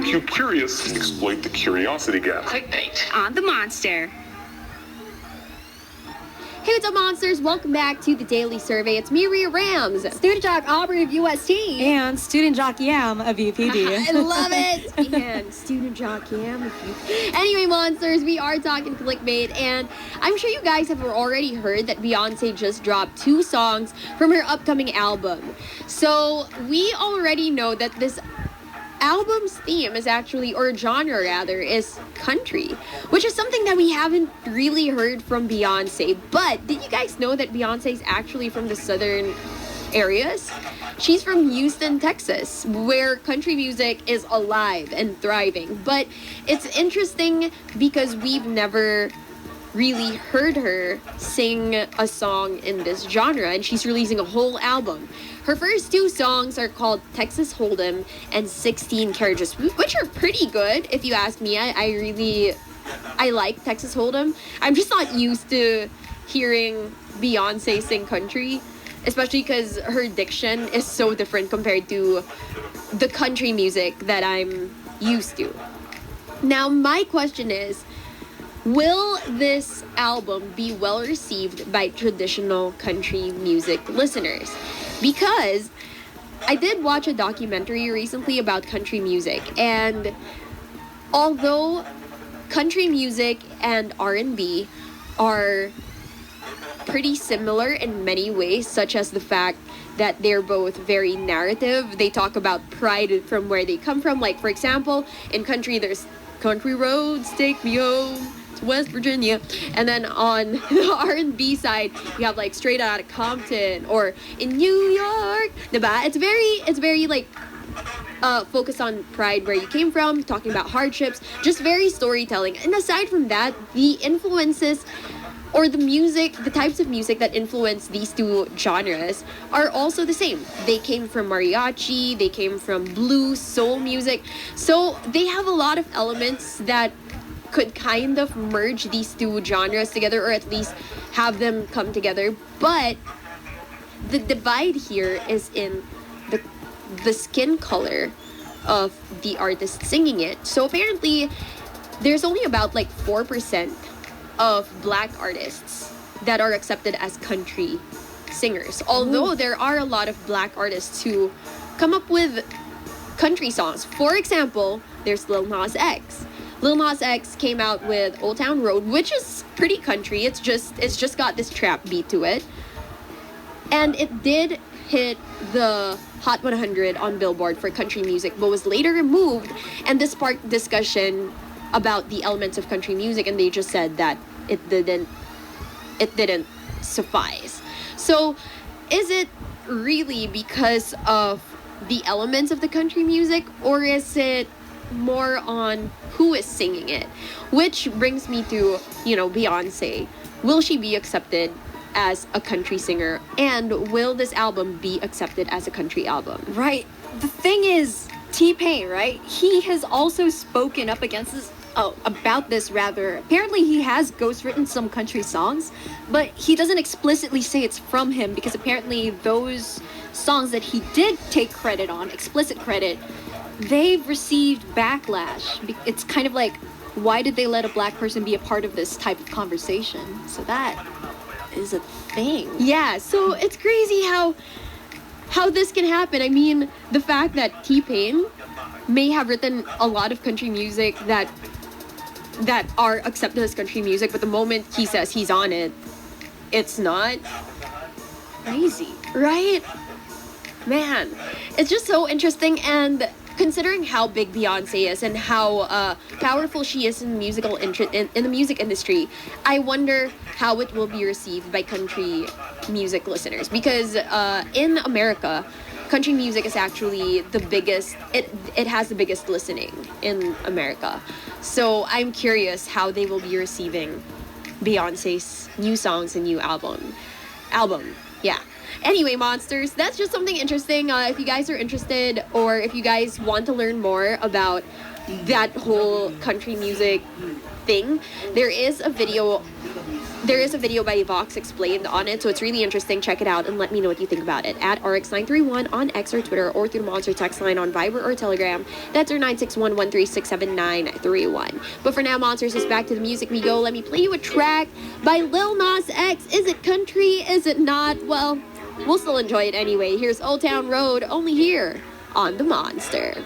make you curious and exploit the curiosity gap. Clickbait on the monster. Hey, what's up, monsters? Welcome back to the Daily Survey. It's me, Rhea Rams. Student Jock Aubrey of UST. And Student Jock Yam of UPD. I love it. And Student Jock Yam of UPD. Anyway, monsters, we are talking clickbait, and I'm sure you guys have already heard that Beyonce just dropped 2 songs from her upcoming album. So we already know that this album's theme is actually, or genre rather, is country, which is something that we haven't really heard from Beyonce. But did you guys know that Beyonce is actually from the southern areas? She's from Houston, Texas, where country music is alive and thriving. But it's interesting because we've never really heard her sing a song in this genre, and she's releasing a whole album. Her first 2 songs are called Texas Hold'em and 16 Carriages, which are pretty good if you ask me. I like Texas Hold'em. I'm just not used to hearing Beyonce sing country, especially because her diction is so different compared to the country music that I'm used to. Now, my question is, will this album be well received by traditional country music listeners? Because I did watch a documentary recently about country music, and although country music and R&B are pretty similar in many ways, such as the fact that they're both very narrative. They talk about pride from where they come from. Like, for example, in country, there's country roads, take me home to West Virginia. And then on the R&B side, you have like Straight Outta Compton or in New York. Diba? It's very like focused on pride, where you came from, talking about hardships, just very storytelling. And aside from that, the influences or the music, the types of music that influence these 2 genres are also the same. They came from mariachi, they came from blues, soul music. So they have a lot of elements that could kind of merge these 2 genres together, or at least have them come together. But the divide here is in the skin color of the artist singing it. So apparently, there's only about like 4% of black artists that are accepted as country singers. Although there are a lot of black artists who come up with country songs. For example, there's Lil Nas X. Lil Nas X came out with Old Town Road, which is pretty country. It's just got this trap beat to it. And it did hit the Hot 100 on Billboard for country music, but was later removed, and this sparked discussion about the elements of country music, and they just said that it didn't suffice. So is it really because of the elements of the country music, or is it more on who is singing it? Which brings me to, Beyonce. Will she be accepted as a country singer, and will this album be accepted as a country album? Right. The thing is, T-Pain, right? He has also spoken up against this. About this rather. Apparently he has ghostwritten some country songs, but he doesn't explicitly say it's from him, because apparently those songs that he did take credit on, explicit credit, they've received backlash. It's kind of like, why did they let a black person be a part of this type of conversation? So that is a thing. Yeah, so it's crazy how this can happen. I mean, the fact that T-Pain may have written a lot of country music that are accepted as country music, but the moment he says he's on it, it's not. Crazy, right? Man, it's just so interesting. And considering how big Beyonce is and how powerful she is in the music industry, I wonder how it will be received by country music listeners, because in America, country music is actually the biggest, it has the biggest listening in America. So I'm curious how they will be receiving Beyonce's new songs and new album. Yeah. Anyway, monsters, that's just something interesting. If you guys are interested, or if you guys want to learn more about that whole country music thing, there is a video there is a video by Vox Explained on it, so it's really interesting. Check it out and let me know what you think about it at RX931 on X or Twitter, or through the Monster text line on Viber or Telegram. That's our 961-136-7931. But for now, Monsters, is back to the music we go. Let me play you a track by Lil Nas X. Is it country? Is it not? Well, we'll still enjoy it anyway. Here's Old Town Road, only here on The Monster.